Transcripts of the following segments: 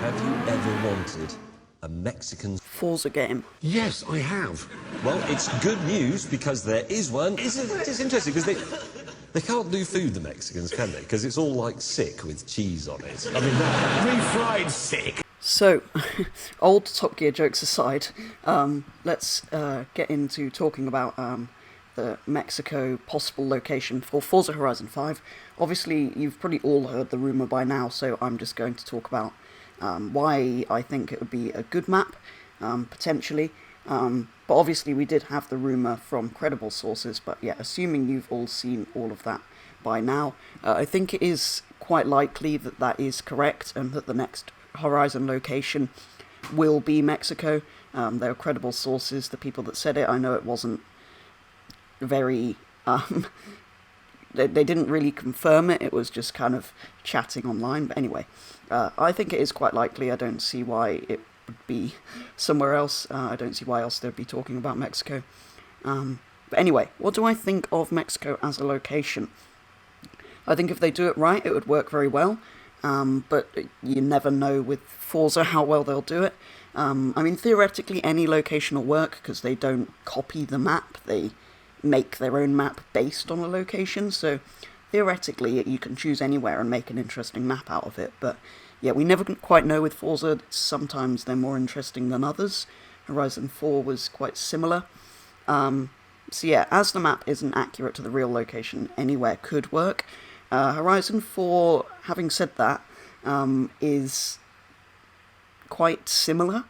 Have you ever wanted a Mexican Forza game? Yes, I have. Well, it's good news because there is one. It's interesting because they can't do food, the Mexicans, can they? Because it's all like sick with cheese on it. I mean, Refried sick. So, old Top Gear jokes aside, let's get into talking about the Mexico possible location for Forza Horizon 5. Obviously, you've probably all heard the rumour by now, so I'm just going to talk about why I think it would be a good map, potentially. But obviously we did have the rumour from credible sources, but yeah, assuming you've all seen all of that by now, I think it is quite likely that that is correct, and that the next Horizon location will be Mexico. There are credible sources, the people that said it. I know it wasn't very... they didn't really confirm it, it was just kind of chatting online, but anyway, I think it is quite likely. I don't see why it would be somewhere else. I don't see why else they'd be talking about Mexico. But anyway, what do I think of Mexico as a location? I think if they do it right, it would work very well, but you never know with Forza how well they'll do it. I mean, theoretically any location will work, because they don't copy the map, they make their own map based on a location, so theoretically you can choose anywhere and make an interesting map out of it. But yeah, we never quite know with Forza. Sometimes they're more interesting than others. Horizon 4 was quite similar. So yeah, as the map isn't accurate to the real location, anywhere could work. Horizon 4, having said that, is quite similar.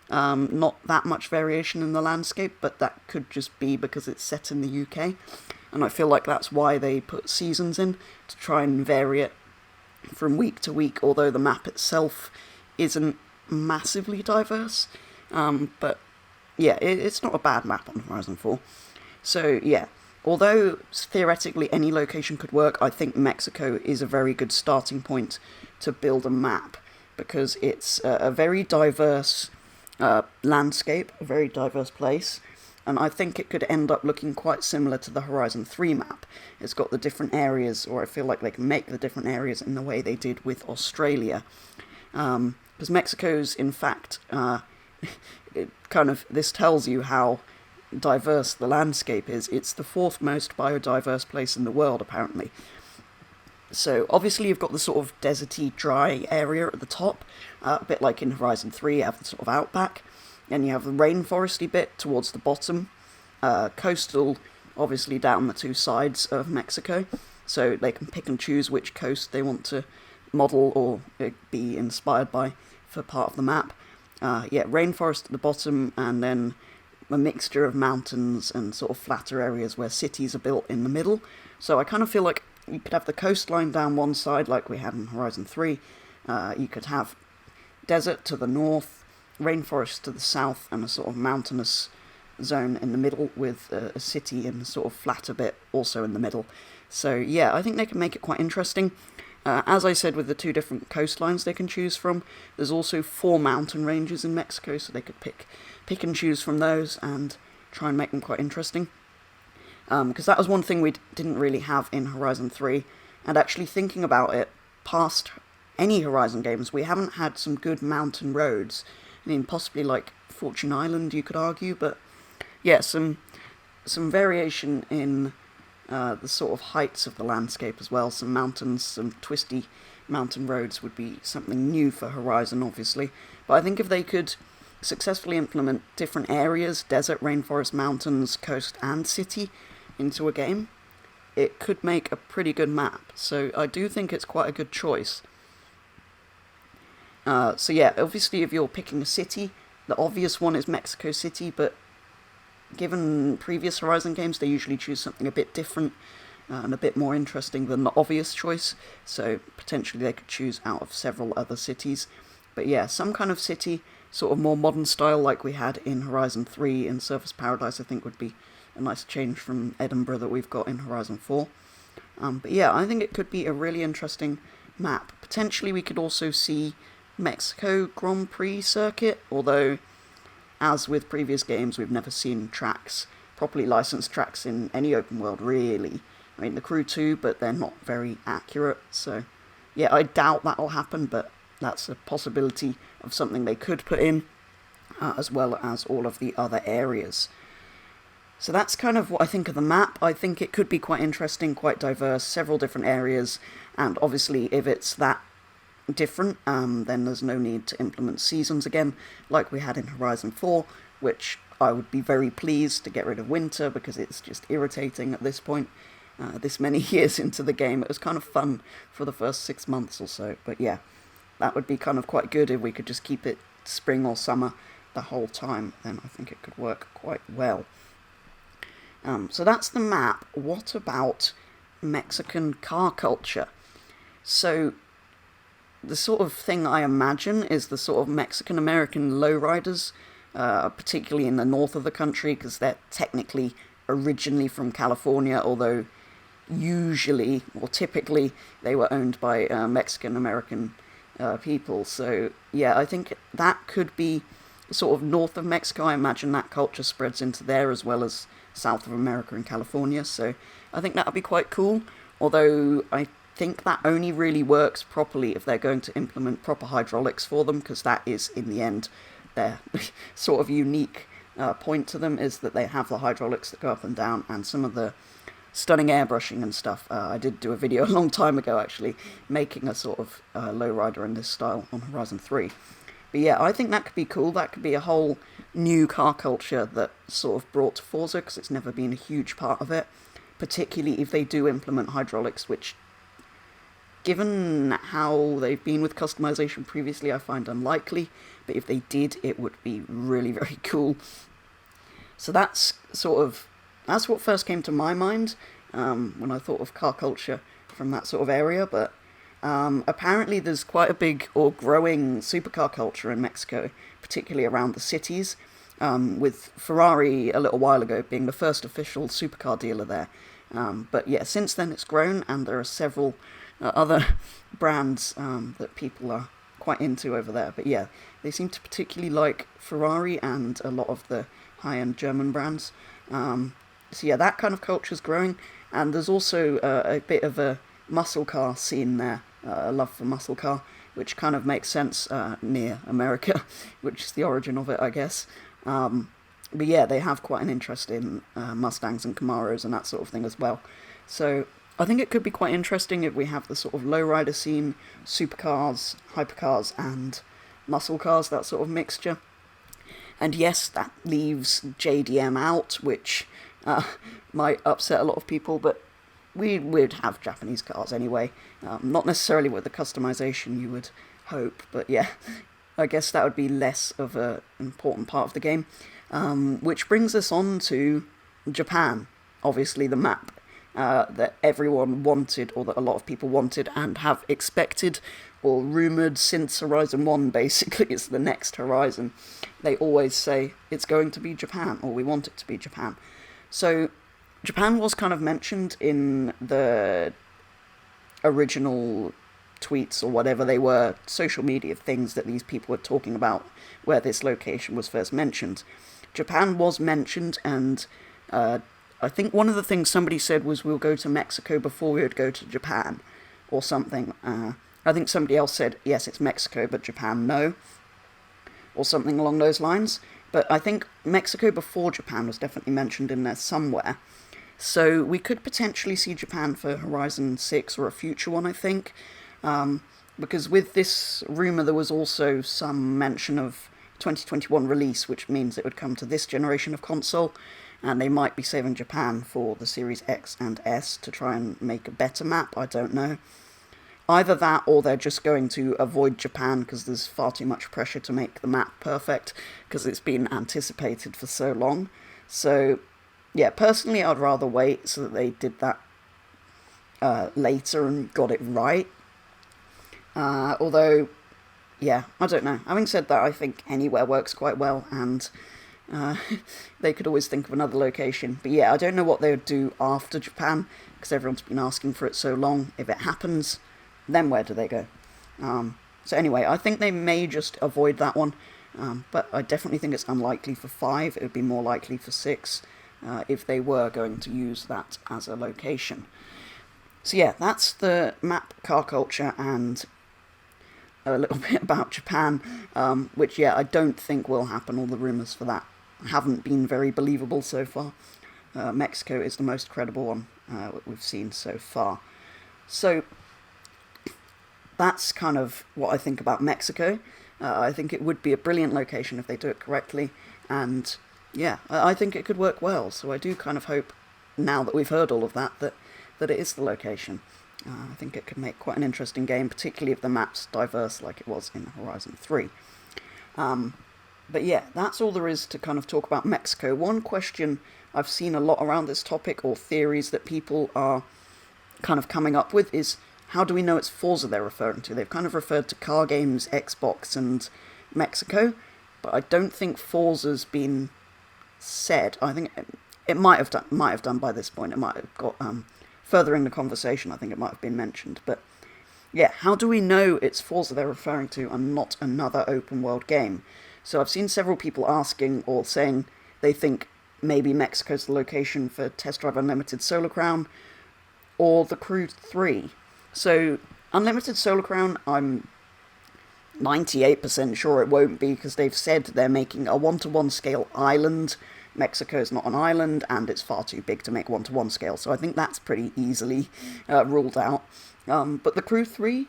Not that much variation in the landscape, but that could just be because it's set in the UK, and I feel like that's why they put seasons in, to try and vary it from week to week, although the map itself isn't massively diverse. But yeah, it's not a bad map on Horizon 4. So yeah, although theoretically any location could work, I think Mexico is a very good starting point to build a map, because it's a very diverse landscape, a very diverse place, and I think it could end up looking quite similar to the Horizon 3 map. It's got the different areas, or I feel like they can make the different areas in the way they did with Australia. Because Mexico's, in fact, this tells you how diverse the landscape is. It's the fourth most biodiverse place in the world, apparently. So obviously you've got the sort of deserty, dry area at the top, a bit like in Horizon 3, you have the sort of outback, and you have the rainforesty bit towards the bottom, coastal obviously down the two sides of Mexico, so they can pick and choose which coast they want to model or be inspired by for part of the map. Yeah, rainforest at the bottom, and then a mixture of mountains and sort of flatter areas where cities are built in the middle. So I kind of feel like you could have the coastline down one side like we had in Horizon 3, you could have desert to the north, rainforest to the south, and a sort of mountainous zone in the middle, with a city in a sort of flatter bit also in the middle. So yeah, I think they can make it quite interesting. As I said, with the two different coastlines they can choose from, there's also 4 mountain ranges in Mexico, so they could pick and choose from those and try and make them quite interesting. Because that was one thing we didn't really have in Horizon 3, and actually thinking about it, past any Horizon games, we haven't had some good mountain roads. I mean, possibly like Fortune Island, you could argue, but yeah, some variation in the sort of heights of the landscape as well. Some mountains, some twisty mountain roads would be something new for Horizon, obviously. But I think if they could successfully implement different areas, desert, rainforest, mountains, coast, and city, into a game, it could make a pretty good map. So I do think it's quite a good choice. So yeah, obviously if you're picking a city, the obvious one is Mexico City, but given previous Horizon games, they usually choose something a bit different and a bit more interesting than the obvious choice, so potentially they could choose out of several other cities. But yeah, some kind of city, sort of more modern style like we had in Horizon 3 and Surface Paradise, I think would be a nice change from Edinburgh that we've got in Horizon 4. But yeah, I think it could be a really interesting map. Potentially we could also see Mexico Grand Prix circuit, although as with previous games we've never seen tracks, properly licensed tracks in any open world really. I mean, the Crew 2, but they're not very accurate, so yeah, I doubt that'll happen, but that's a possibility of something they could put in, as well as all of the other areas. So that's kind of what I think of the map. I think it could be quite interesting, quite diverse, several different areas, and obviously if it's that different, then there's no need to implement seasons again, like we had in Horizon 4, which I would be very pleased to get rid of winter, because it's just irritating at this point. This many years into the game, it was kind of fun for the first 6 months or so, but yeah, that would be kind of quite good if we could just keep it spring or summer the whole time, then I think it could work quite well. So that's the map. What about Mexican car culture? So the sort of thing I imagine is the sort of Mexican-American lowriders, particularly in the north of the country, because they're technically originally from California, although usually, or typically, they were owned by Mexican-American people. So yeah, I think that could be sort of north of Mexico. I imagine that culture spreads into there as well as south of America and California, so I think that would be quite cool, although I think that only really works properly if they're going to implement proper hydraulics for them, because that is, in the end, their sort of unique point to them, is that they have the hydraulics that go up and down, and some of the stunning airbrushing and stuff. I did do a video a long time ago, actually, making a sort of lowrider in this style on Horizon 3. But yeah, I think that could be cool. That could be a whole new car culture that sort of brought to Forza, because it's never been a huge part of it, particularly if they do implement hydraulics, which, given how they've been with customization previously, I find unlikely, but if they did, it would be really, very cool. So that's what first came to my mind when I thought of car culture from that sort of area, but apparently there's quite a big or growing supercar culture in Mexico, particularly around the cities, with Ferrari a little while ago being the first official supercar dealer there. But yeah, since then it's grown, and there are several other brands that people are quite into over there. But yeah, they seem to particularly like Ferrari and a lot of the high-end German brands. So yeah, that kind of culture is growing, and there's also a bit of a muscle car scene there, a love for muscle car, which kind of makes sense near America, which is the origin of it, I guess. But yeah, they have quite an interest in Mustangs and Camaros and that sort of thing as well. So I think it could be quite interesting if we have the sort of lowrider scene, supercars, hypercars, and muscle cars, that sort of mixture. And yes, that leaves JDM out, which might upset a lot of people, but we'd have Japanese cars anyway. Not necessarily with the customization you would hope, but yeah, I guess that would be less of an important part of the game. Which brings us on to Japan, obviously the map that everyone wanted, or that a lot of people wanted and have expected or rumoured since Horizon 1, basically. It's the next Horizon. They always say it's going to be Japan, or we want it to be Japan. So Japan was kind of mentioned in the original tweets, or whatever they were, social media things that these people were talking about, where this location was first mentioned. Japan was mentioned, and I think one of the things somebody said was we'll go to Mexico before we would go to Japan, or something. I think somebody else said, yes, it's Mexico, but Japan, no, or something along those lines. But I think Mexico before Japan was definitely mentioned in there somewhere. So we could potentially see Japan for Horizon 6 or a future one, I think. Because with this rumour there was also some mention of 2021 release, which means it would come to this generation of console, and they might be saving Japan for the Series X and S to try and make a better map, I don't know. Either that, or they're just going to avoid Japan because there's far too much pressure to make the map perfect, because it's been anticipated for so long. So yeah, personally I'd rather wait so that they did that later and got it right. Although, yeah, I don't know. Having said that, I think anywhere works quite well, and they could always think of another location. But yeah, I don't know what they would do after Japan, because everyone's been asking for it so long. If it happens, then where do they go? So anyway, I think they may just avoid that one, but I definitely think it's unlikely for 5. It would be more likely for 6, if they were going to use that as a location. So yeah, that's the map, car culture, and a little bit about Japan, which, yeah, I don't think will happen. All the rumours for that haven't been very believable so far. Mexico is the most credible one we've seen so far. So that's kind of what I think about Mexico. I think it would be a brilliant location if they do it correctly, and yeah, I think it could work well. So I do kind of hope, now that we've heard all of that, that it is the location. I think it could make quite an interesting game, particularly if the map's diverse like it was in Horizon 3. But yeah, that's all there is to kind of talk about Mexico. One question I've seen a lot around this topic, or theories that people are kind of coming up with, is how do we know it's Forza they're referring to? They've kind of referred to car games, Xbox, and Mexico, but I don't think Forza's been said. I think it might have done by this point. It might have got further in the conversation. I think it might have been mentioned, but yeah, how do we know it's Forza they're referring to and not another open world game? So I've seen several people asking or saying they think maybe Mexico's the location for Test Drive Unlimited Solar Crown or The Crew 3. So Unlimited Solar Crown, I'm 98% sure it won't be, because they've said they're making a 1-to-1 scale island. Mexico's not an island, and it's far too big to make 1-to-1 scale, so I think that's pretty easily ruled out. But The Crew 3,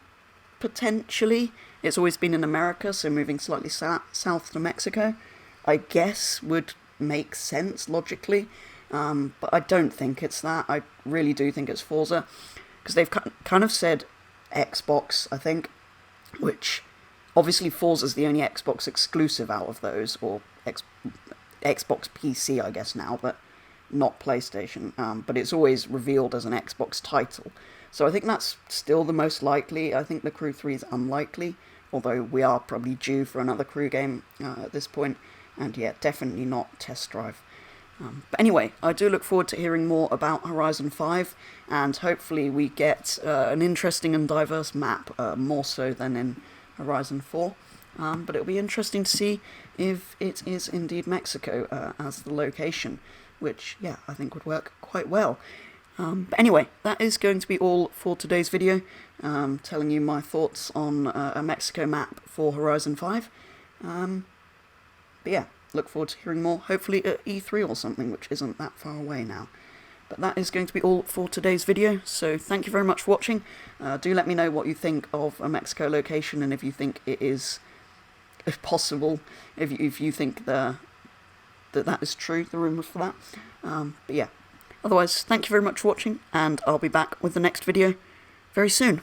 potentially. It's always been in America, so moving slightly south to Mexico, I guess would make sense logically. But I don't think it's that. I really do think it's Forza, because they've kind of said Xbox, I think, which obviously Forza's the only Xbox exclusive out of those, or Xbox PC, I guess now, but not PlayStation. But it's always revealed as an Xbox title. So I think that's still the most likely. I think The Crew 3 is unlikely, although we are probably due for another Crew game at this point. And yeah, definitely not Test Drive. But anyway, I do look forward to hearing more about Horizon 5, and hopefully we get an interesting and diverse map, more so than in Horizon 4. But it'll be interesting to see if it is indeed Mexico as the location, which, yeah, I think would work quite well. But anyway, that is going to be all for today's video, telling you my thoughts on a Mexico map for Horizon 5. But yeah, look forward to hearing more, hopefully at E3 or something, which isn't that far away now. But that is going to be all for today's video, so thank you very much for watching. Do let me know what you think of a Mexico location, and if you think it is possible, if you think that is true, the rumour for that. But yeah, otherwise, thank you very much for watching, and I'll be back with the next video very soon.